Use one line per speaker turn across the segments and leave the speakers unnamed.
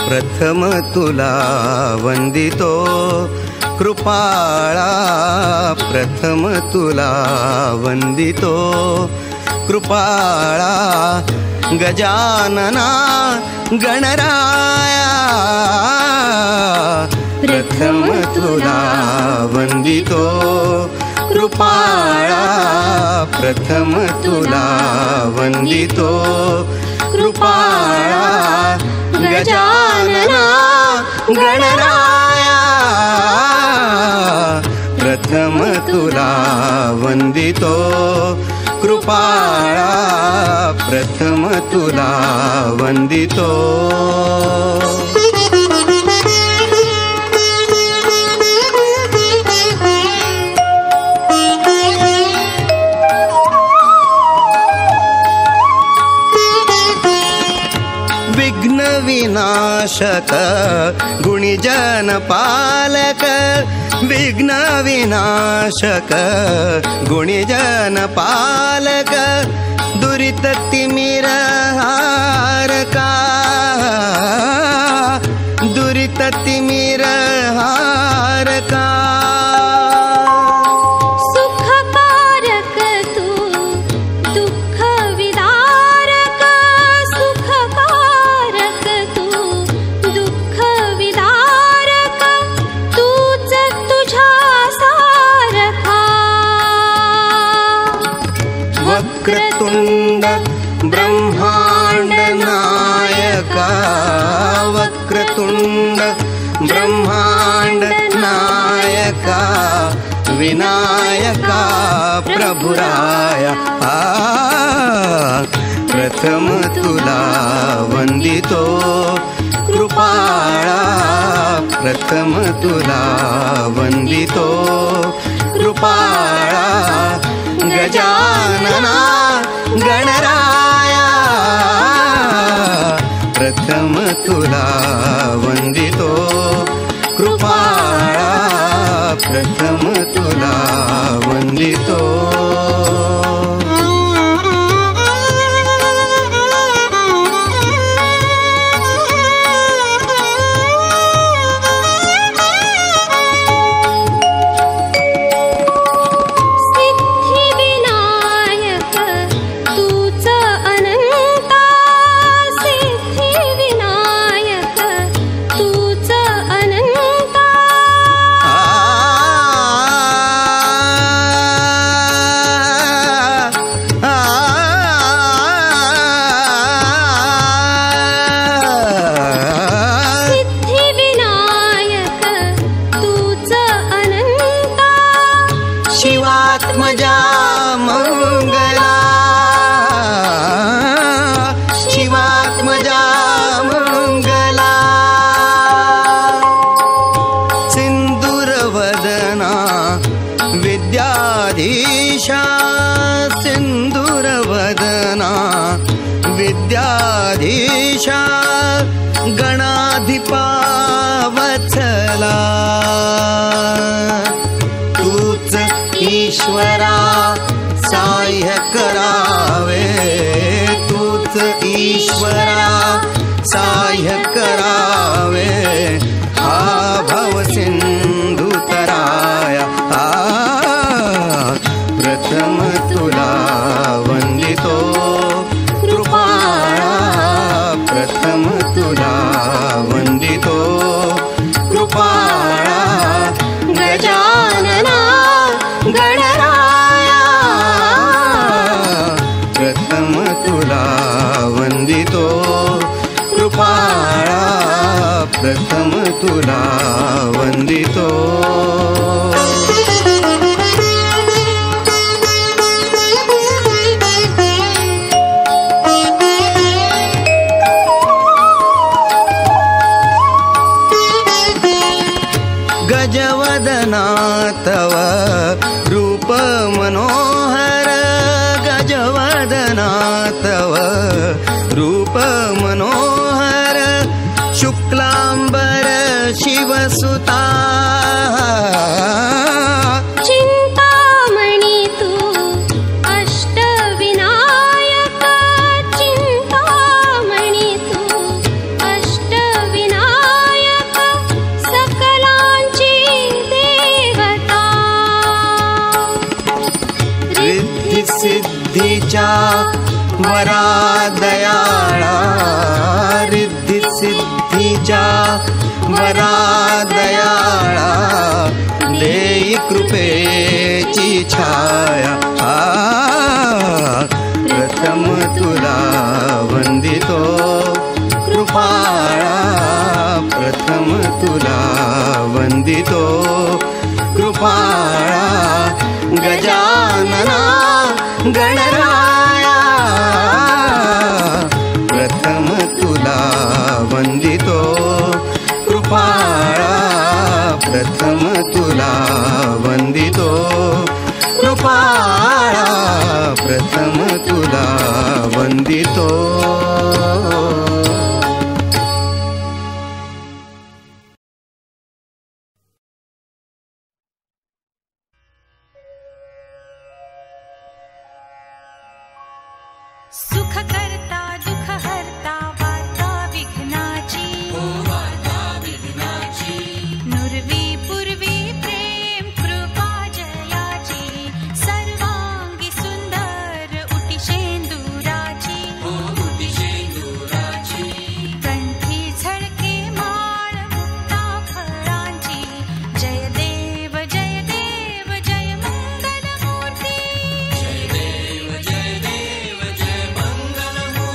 प्रथम तुला वंदितो कृपाळा, प्रथम तुला वंदितो कृपाळा, गजानना गणराया, प्रथम तुला वंदितो कृपाळा, प्रथम तुला वंदितो कृपाळा, गजानना गणराया, प्रथम तुला वंदितो कृपाळा, प्रथम तुला वंदितो। विनाशक गुणिजन पालक, विघ्न विनाशक गुणिजन पालक, दुरित तिमिर हारका, दुरित तिमिर हारका, वक्रतुंड ब्रह्मांड नायका, वक्रतुंड ब्रह्मांड नायका, विनायका प्रभुराया, प्रथम तुला वंदितो कृपाळा, प्रथम तुला वंदितो कृपाळा गजानना गणराया प्रथम तुला वंदितो कृपाळा प्रथम तुला वंदितो शिवात्मजा मंगला शिवात्मजा मंगला सिंदूरवदना विद्याधीशा सिंदूरवदना विद्याधीशा गणाधिपा वत्सला ईश्वरा साह्य करावे तूच ईश्वरा साह्य करावे हा भव सिंधू तराया प्रथम तुला वंदितो कृपाळा प्रथम तुला वंदितो कृपाळा गजानना गणराया प्रथम तुला वंदितो कृपाळा प्रथम तुला वंदितो गजवदना तव रूप मनोहर गजवदना तव रूप मनोहर शुक्लांबर शिवसुता
चिंतामणी तू अष्टविनायक चिंतामणी तू अष्टविनायक सकलांची देवता
रिद्धी सिद्धीच्या वरा दयाळा रिद्धी सिद्धीच्या वरा दयाळा देई कृपेची छाया प्रथम तुला वंदितो कृपाळा प्रथम तुला वंदितो कृपाळा गजानना गणराया प्रथम तुला वंदितो कृपाळा प्रथम तुला वंदितो कृपाळा प्रथम तुला वंदितो
सुख करता दुख हरता वार्ता विघ्नाची नुरवी पूर्वी प्रेम कृपा जयाची सर्वांगी सुंदर उटी शेंदुराची कंठी झळके माळ मुक्ता फळांची जय देव जय देव जय मंगल मूर्ती जय देव जय देव जय मंगल मूर्ती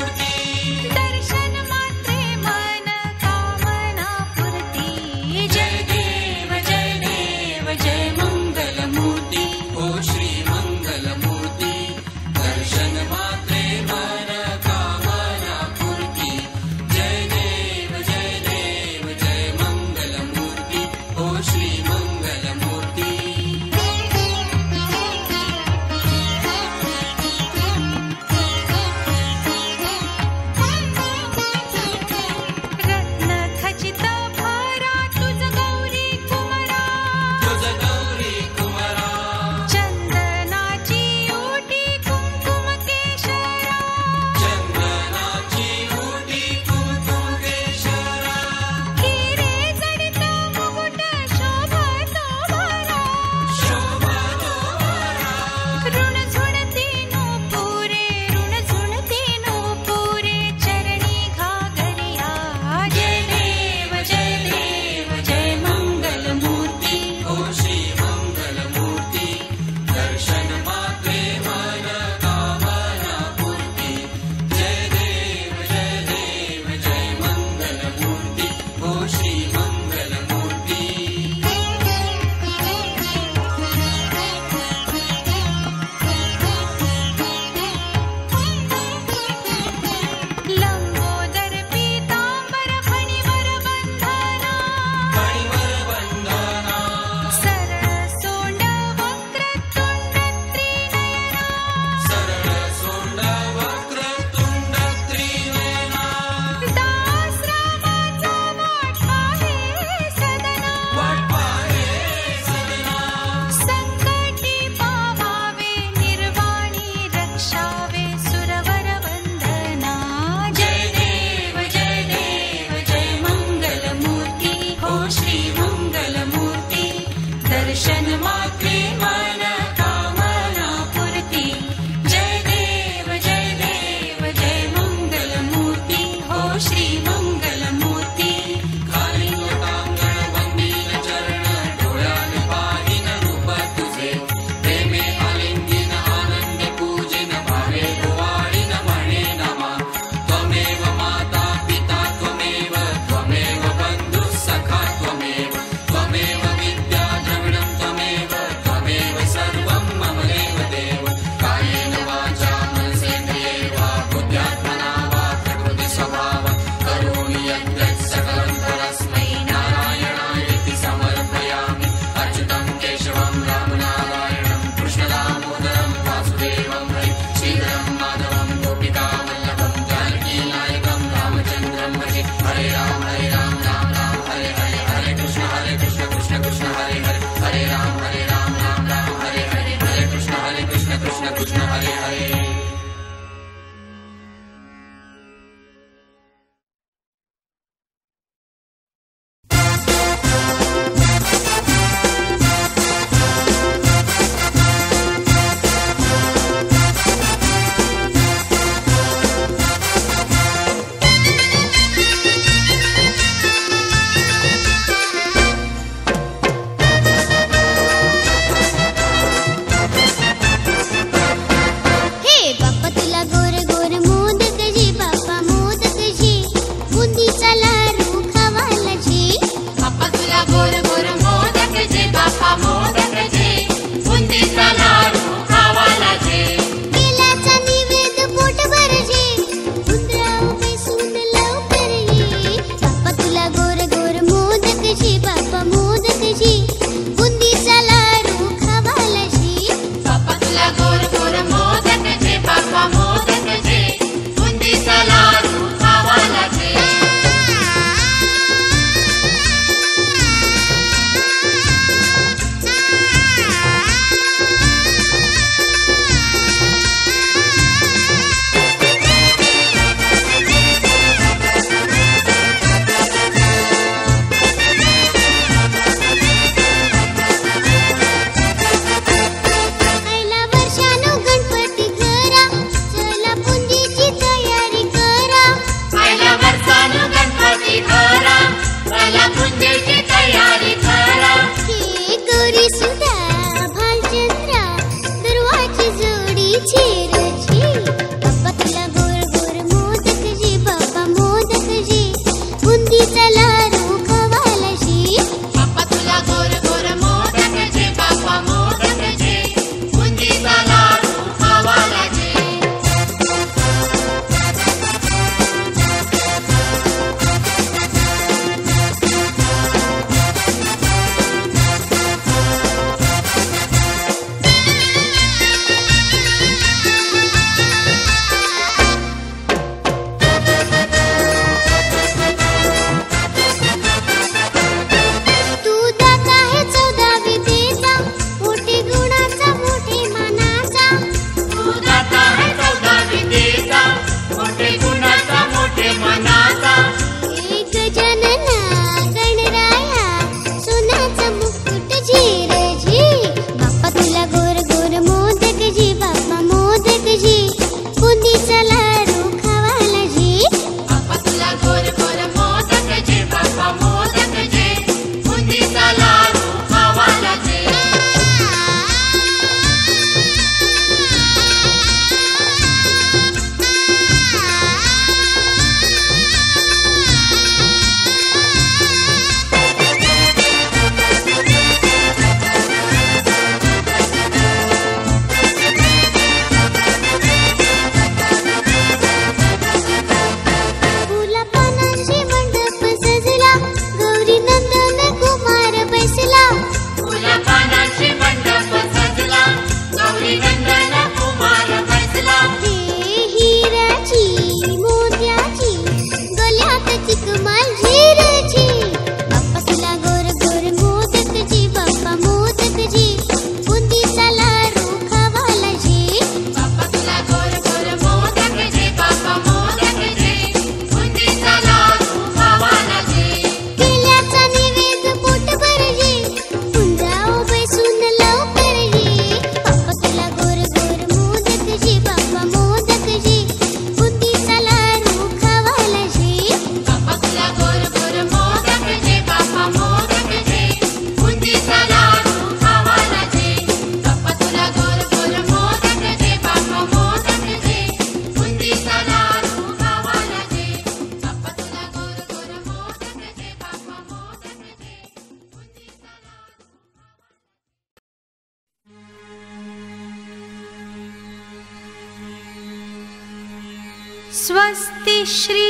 स्वस्ति श्री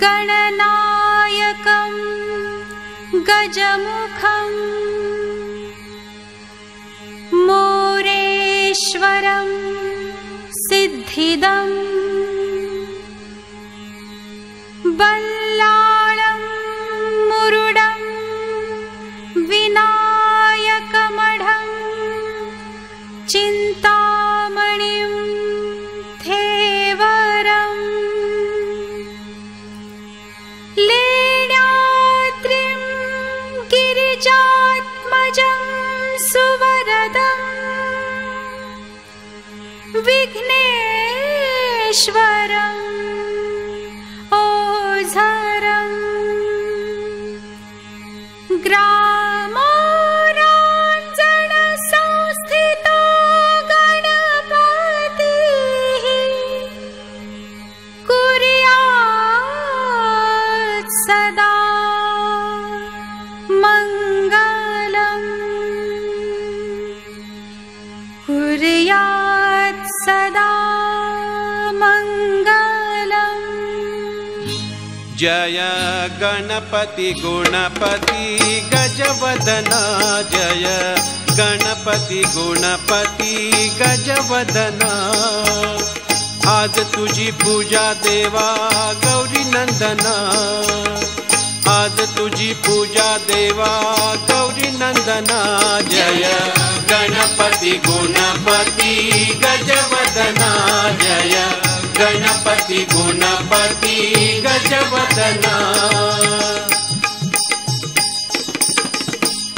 गणनायकं गजमुखं मोरेश्वरं सिद्धिदं बल्लाळं मुरुडं विनायकमढं चिन्तामणिं थेवरं लेण्याद्रिं गिरिजात्मजं सुवरदं विघ्नेश्वरं ओझरं ग्रामोराञ्जन संस्थितो गणपतिः कुर्यात् सदा मङ्गलम् कुर्यात् सदा मङ्गलम्।
जय गणपति गुणपति गजवदना जय गणपति गुणपति गजवदना आज तुझी पूजा देवा गौरी नंदना आज तुझी पूजा देवा गौरी नंदना जय गणपति गुणपति गजवदना जय गणपति गुणपति गजवदना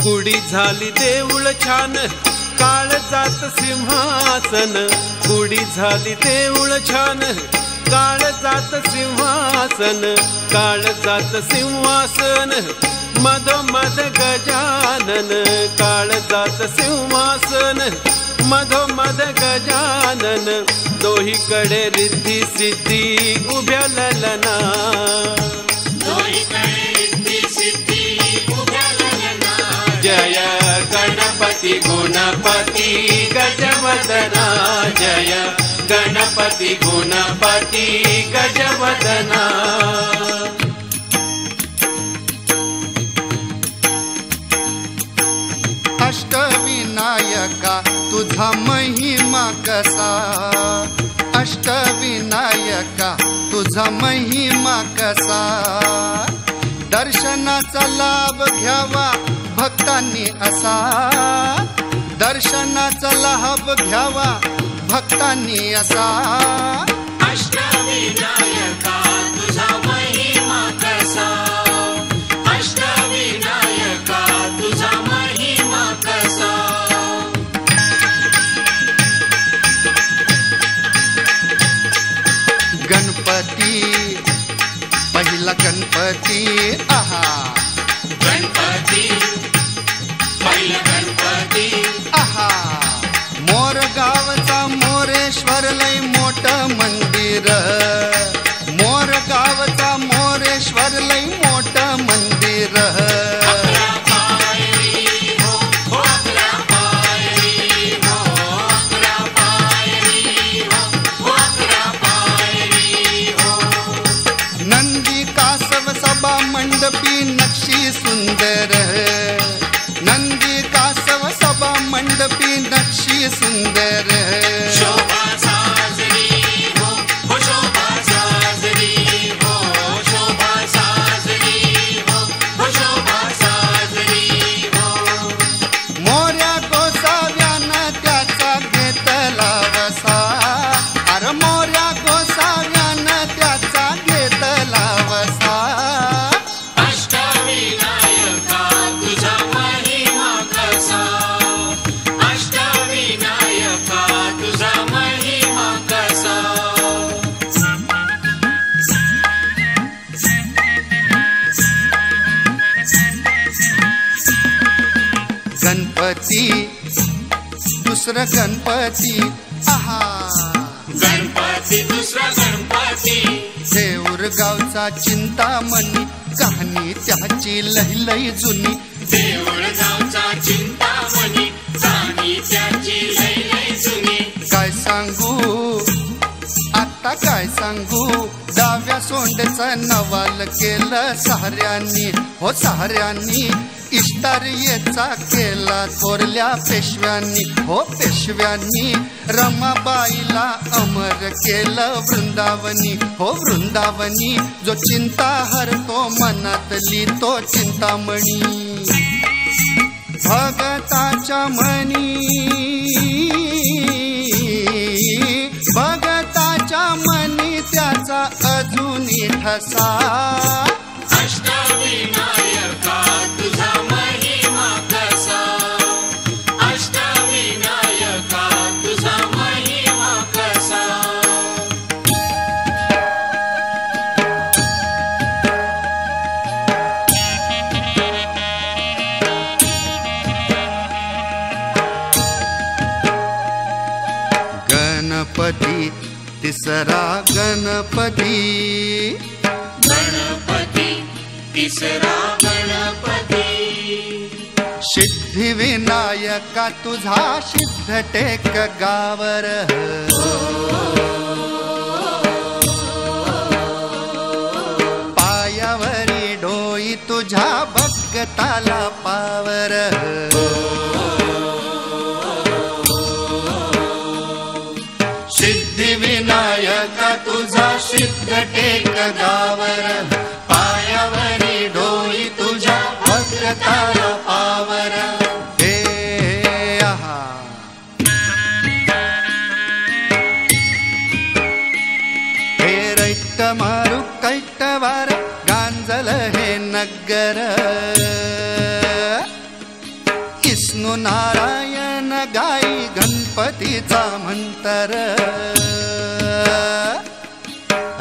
गुढी झाली देऊळ छान काळजात सिंहासन गुढी झाली देऊळ छान काळजात सिंहासन काळजात सिंहासन मधोमध गजानन काळजात सिंहासन मधोमध गजानन दोहीकडे रिद्धी सिद्धी उभ्या ललना जय गणपति गुणपति गजवदना जय गणपति गुणपति गजवदना
अष्टविनायका तुझा महिमा कसा अष्टविनायका तुझा महिमा कसा दर्शनाचा लाभ घ्यावा भक्तांनी असा दर्शनाचा लाभ घ्यावा भक्तांनी असा
अष्टविनायका तुझा महिमा कसा अष्टविनायका तुझा महिमा कसा
गणपती पहिला गणपती आहा
गणपती पहिला गणपती
आहा मोर गावचा मोरेश्वर लय मोठं मंदिर मोर गावचा मोरेश्वर लय मोठं मंदिर
अकरा पायरी हो अकरा पायरी हो अकरा पायरी हो अकरा पायरी हो
नंदी कासव सभा मंडपी नक्षी सुंदर नंदी कासव सभा मंडपी नक्षी सुंदर
शोभा साजरी हो शोभा साजरी हो शोभा साजरी हो शोभा साजरी हो
मोऱ्या गोसाव्यानं त्याचा घेतला वसा अरे मोऱ्या गोसाव्यानं त्याचा घेतला वसा
अष्टविनायका तुझा महिमा कसा अष्टविनायका तुझा महिमा कसा
गणपती दुसरं गणपती आहा
गणपती दुसरा गणपती
देऊर गावचा चिंतामणी कहाणी त्याची लई लई जुनी
देऊळ गावचा चिंतामणी कहाणी त्याची लई लई जुनी
काय सांगू आता आता काय सांगू डाव्या सोंडचं नवाल केलं साऱ्यांनी हो साऱ्यांनी इष्टारियेचा केला थोरल्या पेशव्यांनी हो पेशव्यांनी रमाबाईला अमर केलं वृंदावनी हो वृंदावनी जो चिंता हरतो मनातली तो चिंतामणी भगताच्या मनी भगताच्या मनी त्याचा अजूनही ठसा
अष्टविनायका तुझा महिमा कसा अष्टविनायका तुझा महिमा कसा
गणपती तिसरा गणपती
गणपती तिसरा गणपती
सिद्धिविनायका तुझा सिद्ध टेक गावर पायावरी डोई तुझ्या भगताला पावर सिद्धिविनायका तुझा सिद्ध टेक गावर पायावरी डोई तुझ्या भगताला पावर हे आहा हे रैट मारू कैटवार गांजल हे नगर विष्णू नारायण गाई गणपतीचा मंतर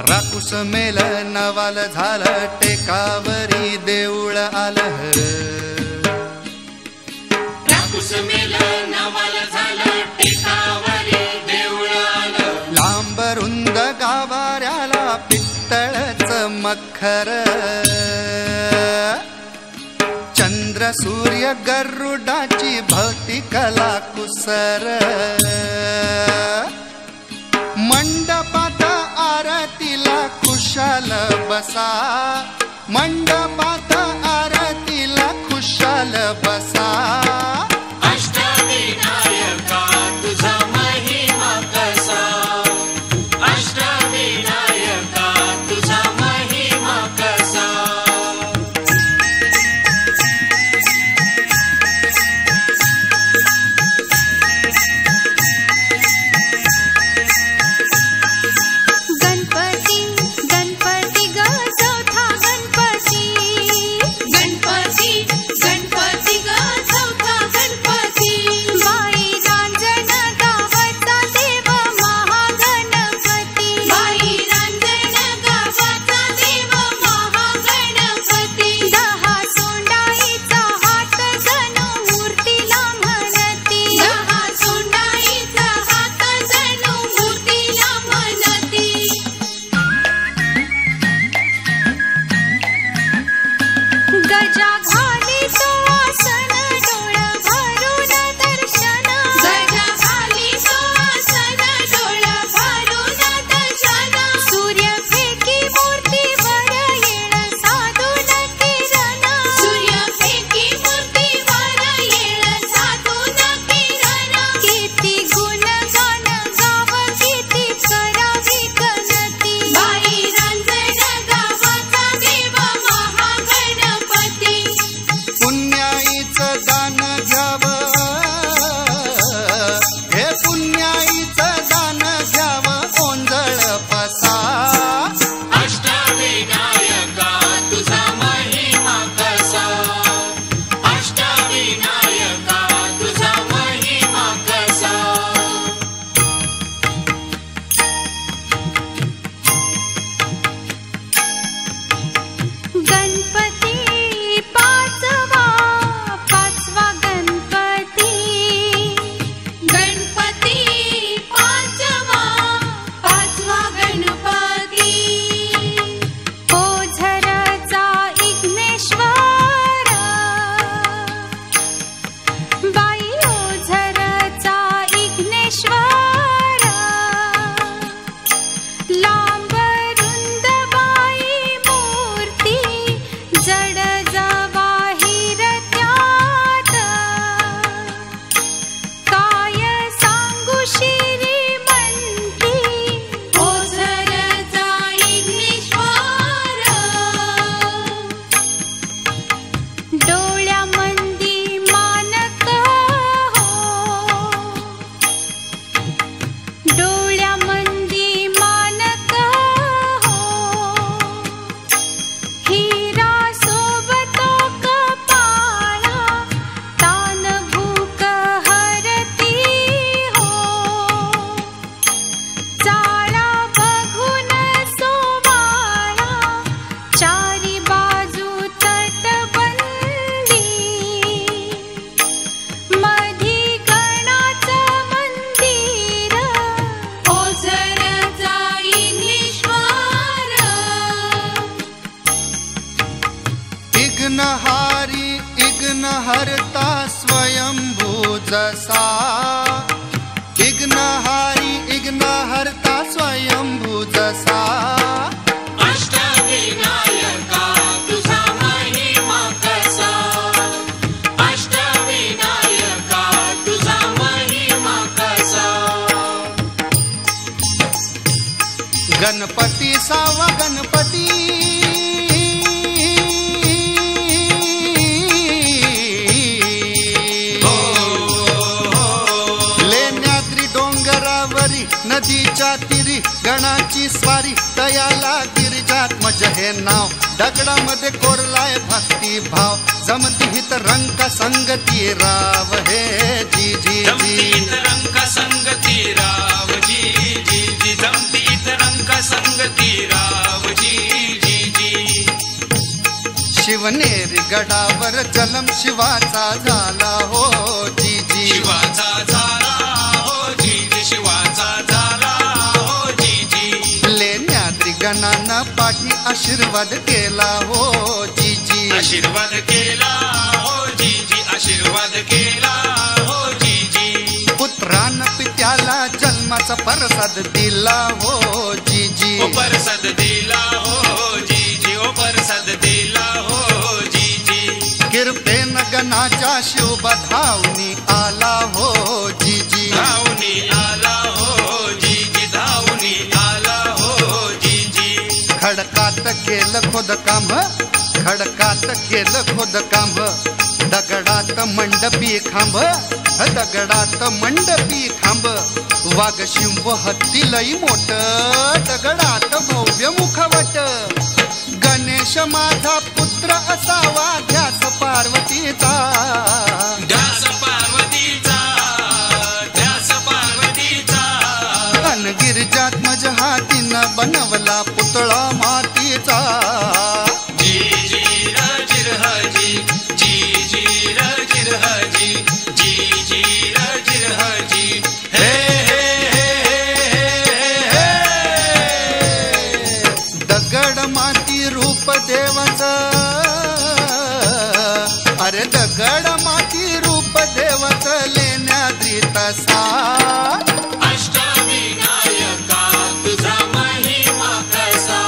राकुस मेल नवाल झालं टेकावरी देऊळ आलं
राकुस मेल नवाल झालं टेकावरी देऊळ आलं
लांब रुंद गाभाऱ्याला पित्तळच मखर चंद्र सूर्य गरुडाची भक्ती कला कुसर मंडपात आरतीला खुशाल बसा मंडपात आरतीला खुशाल बसा
अष्टविनायका तुझा महिमा कसा अष्टविनायका तुझा महिमा कसा
गणपती गणपती ग चौथा गणपती
विघ्नहारी विघ्नहर्ता स्वयंभू जसा विघ्नहारी विघ्नहर्ता स्वयंभू जसा
अष्टविनायका तुझा महिमा कसा अष्टविनायका तुझा महिमा कसा
गणपती सावा गणपती लेण्याद्री डोंगरावरी नदीच्या तीरी गणाची स्वारी दयाला गिरिजात्मज हे नाव दगडामध्ये कोरलाय भक्ती भाव जमती हित रंग संगती राव हे जी जी जी
रंग संगती राव जी जी जी जमती रंग संगती राव जी जी जी
शिवनेरी गडावर जलम शिवाचा झाला हो जी जी
शिवाचा झाला हो जी जी शिवाचा झाला हो जी जी
लेण्याद्री गणांना पाठी आशीर्वाद केला हो जी जी
आशीर्वाद केला हो जी जी आशीर्वाद केला हो जी जी
पुत्रान पित्याला जन्माचा प्रसाद दिला हो जी जी
ओ प्रसाद दिला हो जी जी ओ प्रसाद दिला हो जी जी
कृपेन गणाच्या शिवबधावनी आला हो जी जी
धावनी आला हो जी जी धावनी आला हो जी जी
खडकात केलं खोदकाम खडकात केलं खोदकाम दगडात मंडपी खांब दगडात मंडपी खांब वाघ शिंब हत्ती लई मोठ दगडात भव्य मुखवट गणेश माझा पुत्र असावा ध्यास पार्वतीचा
ध्यास पार्वतीचा ध्यास पार्वतीचा
अन गिरिजात्मज हातीनं बनवला पुतळा मातीचा
जी जी रजिर हजी जी जी रजिर हजी जी जी रजिर हजी हे हे हे
दगड माती रूप देवाचं अरे दगड माती रूप देवाचं लेण्याद्री तसा
अष्टविनायका तुझा महिमा कसा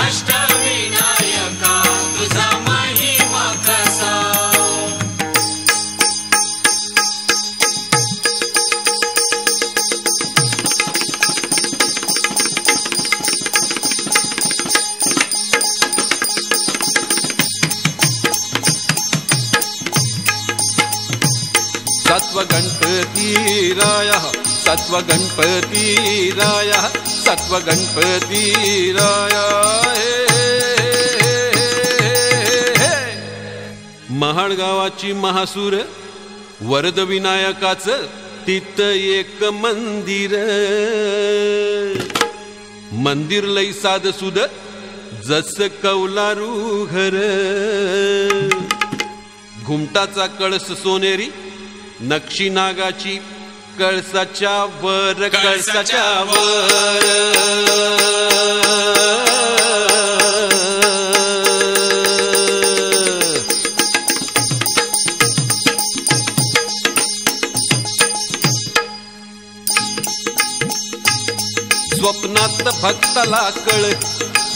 अष्टविनायका तुझा महिमा कसा
सत्व गणपती रायः सत्व गणपती रायः सत्व गणपती राया महाड गावाची महासूर वरद विनायकाचं तिथ एक मंदिर मंदिर लई साध सुद जस कौलारू घर घुमटाचा कळस सोनेरी नक्षी नागाची कळसाच्या वर कळसाच्या वर स्वप्नात भक्ताला कळ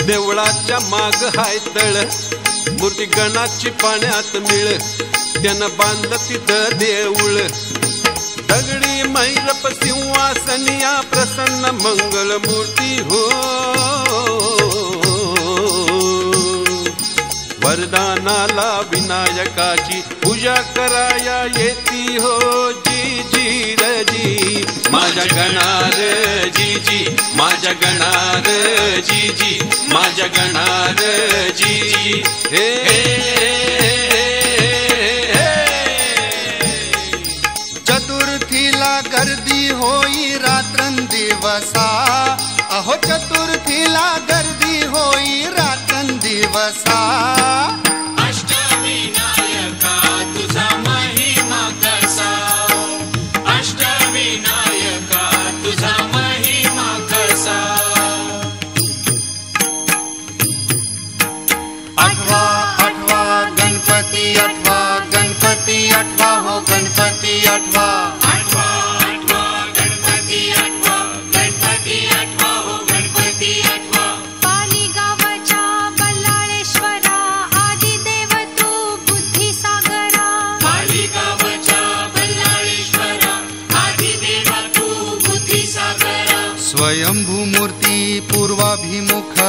देवळाच्या माग हाय तळ मूर्ती गणाची पाण्यात मिळ त्यानं बांधलं तिथं देऊळ दगडी मैरप सिंहासनिया प्रसन्न मंगल मूर्ती हो वरदानाला विनायकाची पूजा कराया येती हो जी जी रजी माझ्या गणार जी जी माझ्या गणार जी जी माझ्या गणार जी जी हे
चतुर्थीला गर्दी होई रात्रंदिवसा अहो चतुर्थीला गर्दी होई रात्रंदिवसा
अष्टविनायका तुझा महिमा कसा अष्टविनायका तुझा महिमा कसा
आठवा आठवा गणपती आठवा हो गणपती आठवा
आठवा आठवा गणपती आठवा गणपती आठवा हो गणपती आठवा
पाली गावच्या बल्लाळेश्वरा आदिदेव तू बुद्धिसागरा
पाली गावच्या बल्लाळेश्वरा आदिदेवा तू बुद्धिसागरा
स्वयंभू मूर्ती पूर्वाभिमुख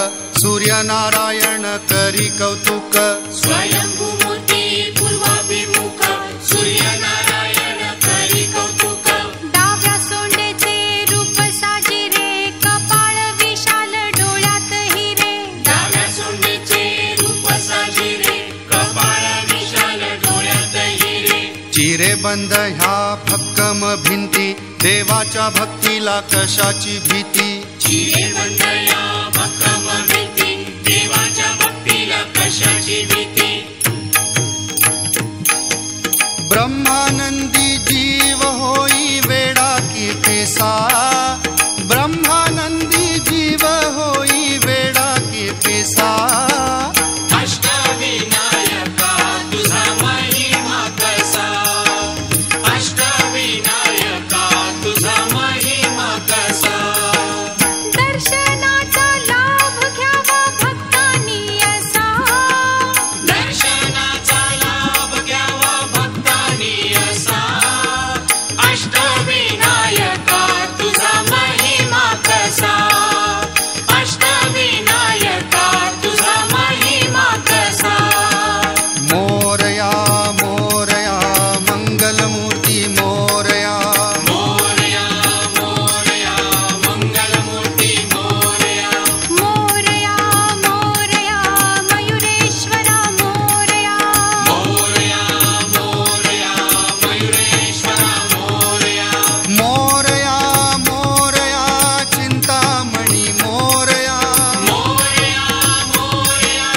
सूर्यनारायण करी कौतुक
स्वयंभू मूर्ती पूर्वाभिमुख सूर्यनारायण करी कौतुक
डाव्या सोंडेचे रूप साजिरे कपाळ विशाल डोळ्यात हिरे
डाव्या सोंडेचे रूप साजिरे कपाळ विशाल डोळ्यात हिरे
चिरे बंद ह्या भक्कम भिंती देवाच्या भक्तीला कशाची भीती
चिरे बंदया भक्कम भीती देवाच्या भक्तीला कशाची भीती
ब्रह्मानंदी जीव होई वेडा की पिसा ब्रह्मानंदी जीव होई वेडा की पिसा
अष्टविनायका तुझा महिमा कसा अष्टविनायका तुझा महिमा कसा
दर्शनाचा लाभ घ्यावा भक्तांनी असा
दर्शनाचा लाभ घ्यावा भक्तांनी असा अष्टविनायका तुझा महिमा कसा अष्टविनायका तुझा महिमा कसा
मोरया मोरया मंगलमूर्ती मोरया
मोरया मोरया मंगलमूर्ती मोरया
मोरया मोरया मयुरेश्वरा मोरया
मोरया मोरया मयुरेश्वरा मोरया
मोरया मोरया चिंतामणी मोरया
मोरया मोरया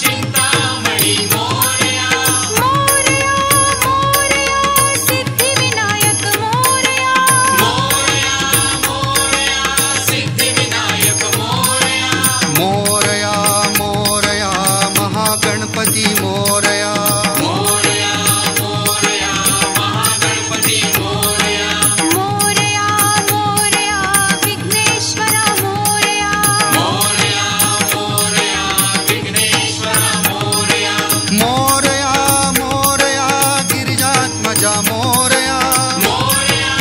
चिंतामणी मोरया
मोरया मोरया सिद्धिविनायक मोरया
मोरया मोरया सिद्धिविनायक मोरया
मोरया मोरया महागणपती मोरया
मोरया मोरया महागणपती मोरया
मोरया मोरया विघ्नेश्वरा मोरया
मोरया मोरया विघ्नेश्वरा मोरया
मोरया मोरया गिरिजात्मजा मोरया
मोरया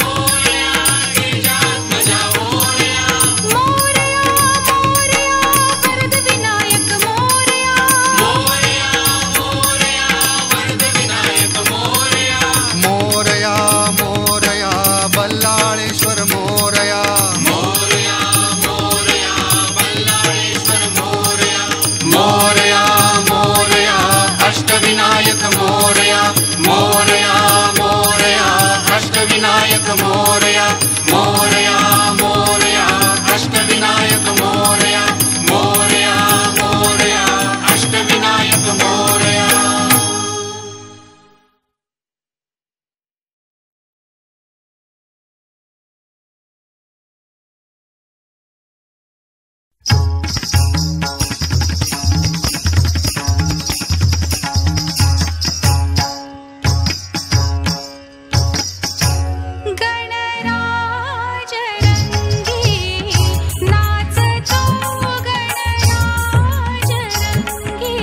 मोरया गिरिजात्मजा मोरया
मोरया मोरया वरदविनायक मोरया
मोरया मोरया वरदविनायक मोरया
मोरया मोरया बल्लाळेश्वर मोरया
मोरया मोरया बल्लाळेश्वर मोरया
मोरया मोरया अष्टविनायक मोरया मोरया मोरया अष्टविनायक मोरया मोरया मोरया अष्टविनायक मोरया मोरया मोरया अष्टविनायक मोरया
गणराज रंगी नाचतो गणराज रंगी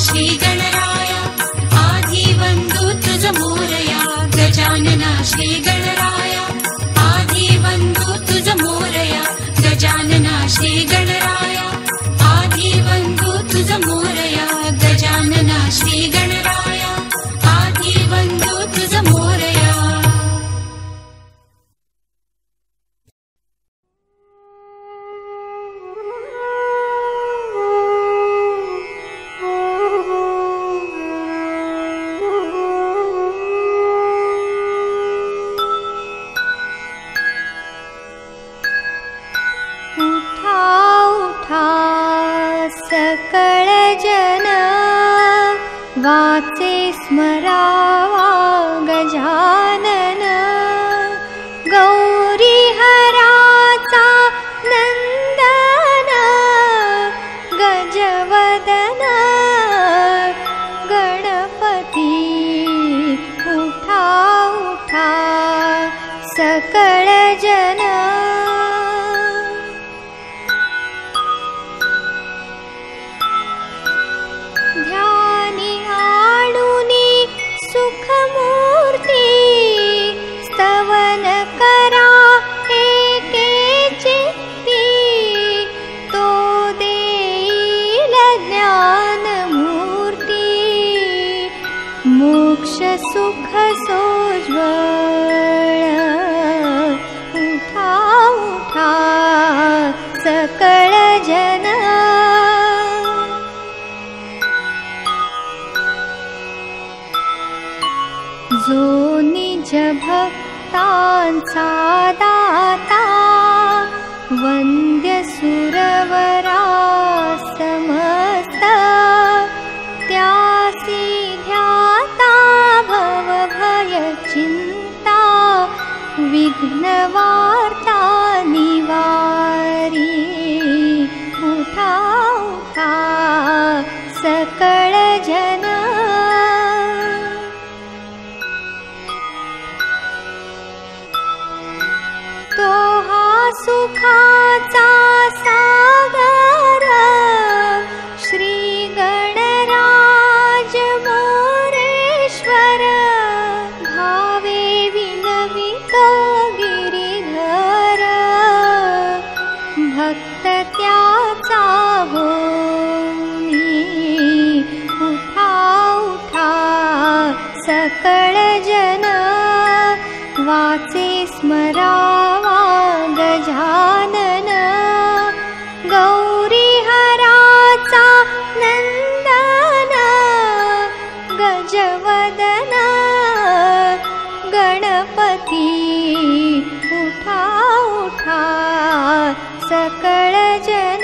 श्री गणराया आधी वंदू तुझ मोरया गजानना श्री गणराया आधी वंदू तुझ मोरया गजानना श्री गणराया आधी वंदू तुझ मोरया गजानना श्री गणराया आधी वंदू तुझ मोरया.
सकळ जन वाचे स्मरावा गजानन गौरी हराचा नंदन गजवदन गणपती उठा उठा सकळ जन सुखमूर्ती स्तवन करा एके चित्ती तो देईल ज्ञानमूर्ती मोक्ष सुख सोज्वळ उठा उठा सकळ जन जो निज भक्तांचा दाता वंद्य सुरवरा समस्त त्यासी ध्याता भव भय चिंता विघ्नवार्ता निवारी उठा उठा सकळ जन तो हा सुखाचा सागर श्री गणराज मोरेश्वर भावे विनवित गिरिधर भक्त त्याचा होनी उठा उठा सकळ जन वाचे स्मरावा गजानन गौरी हराचा नंदन गजवदन गणपती उठा उठा सकळ जन.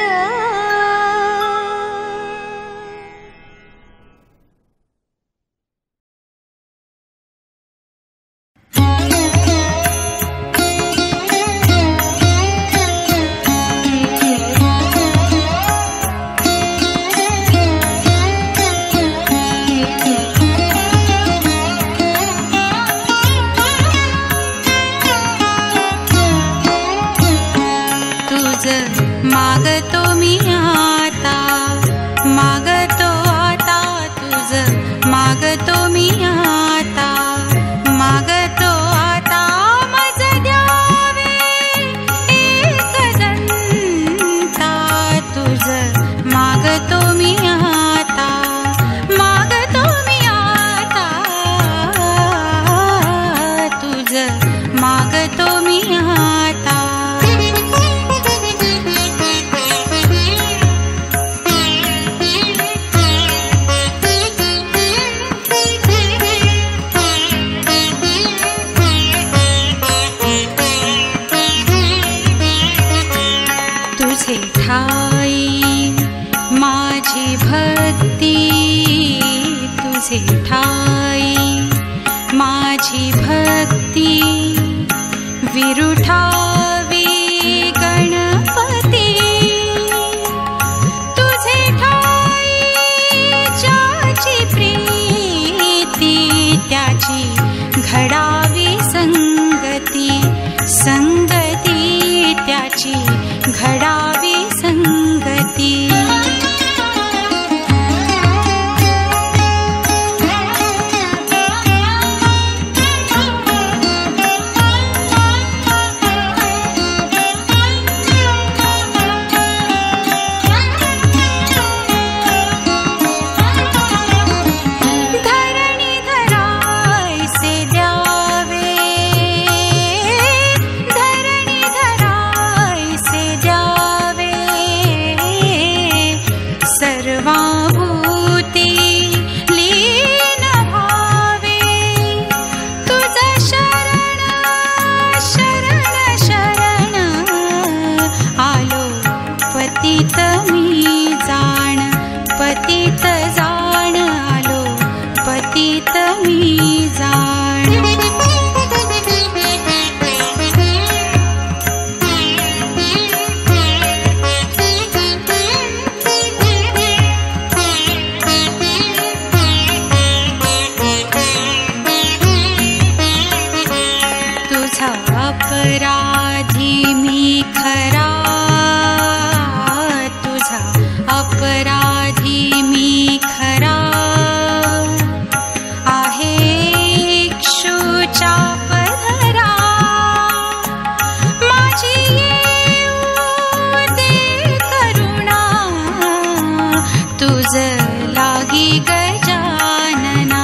लागी गजानना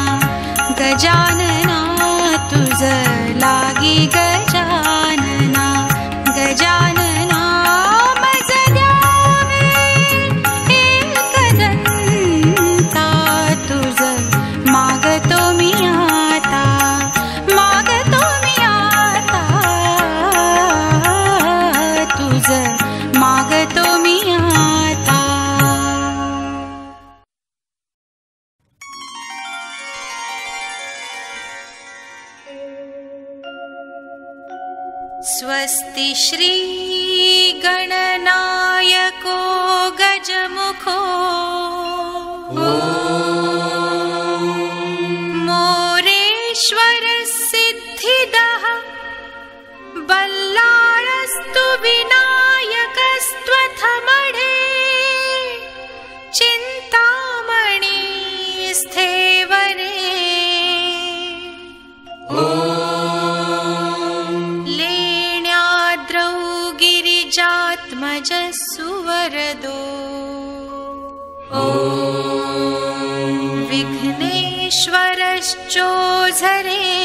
गजानना तुझ लागी गजानना गजानना मज द्यावे एकदंता तुझ मागतो मी आता मागतो मी आता तुझ मागतो मी आता स्वस्ति श्री गणनायको गजमुखो मोरेश्वर सिद्धिदः बल्लाळस्तु विनायकस्त्वथमढे चिन्तामणि स्थेवरे लेण्याद्रौ गिरिजात्मजः सुवरदो विघ्नेश्वरश्चोझरे